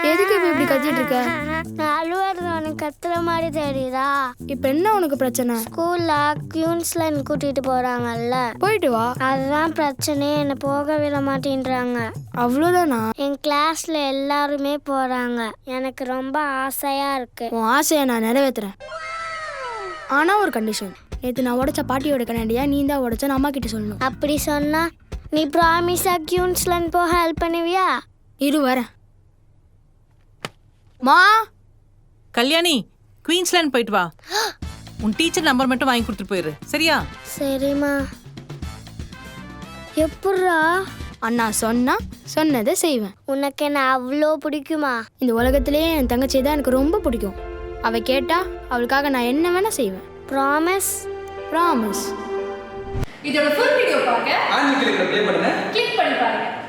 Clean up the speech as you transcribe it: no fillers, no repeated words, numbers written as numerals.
எதுக்கு இப்படி கத்திட்டு இருக்க? நான் அழுவுறது உனக்கு கத்துற மாதிரி தெரியுதா? இப்ப என்ன உனக்கு பிரச்சனை? ஸ்கூல்ல குயின்ஸ்லாண்ட் கூட்டிட்டு போறாங்கல்ல, போயிட்டு வா. அதுதான் பிரச்சனை. என்ன போக விட மாட்டேன்றாங்க. அவ்வளவுதானா? என் கிளாஸ்ல எல்லாருமே போறாங்க. எனக்கு ரொம்ப ஆசையா இருக்கு. உன் ஆசையை நான் நிறைவேற்றுறேன். ஆனா ஒரு கண்டிஷன். நேற்று நான் உடைச்ச பாட்டியோட கண்ணாடியா நீ தான் உடைச்ச அம்மா கிட்ட சொல்லணும். அப்படி சொன்னா நீ ப்ராமிஸா குயின்ஸ்லாண்ட் போக ஹெல்ப் பண்ணுவியா? இரு வரேன். மா கல்யாணி, குயின்ஸ்லாண்ட் போயிட்டு வா. உன் டீச்சர் நம்பர் மட்டும் வாங்கி கொடுத்துட்டு போயிரு, சரியா? சரிம்மா. எப்பட்றா? அண்ணா சொன்னதை செய்வேன். உனக்கு என்ன அவ்வளோ பிடிக்குமா? இந்த உலகத்திலேயே என் தங்கச்சி தான் எனக்கு ரொம்ப பிடிக்கும். அவ கேட்டா அவளுக்காக நான் என்ன வேணா செய்வேன். ப்ராமிஸ்? ப்ராமிஸ். இதோட ஃபுல் வீடியோ பார்க்க ஆன்லைன்ல ப்ளே பண்ணுங்க. கிளிக் பண்ணி பாருங்க.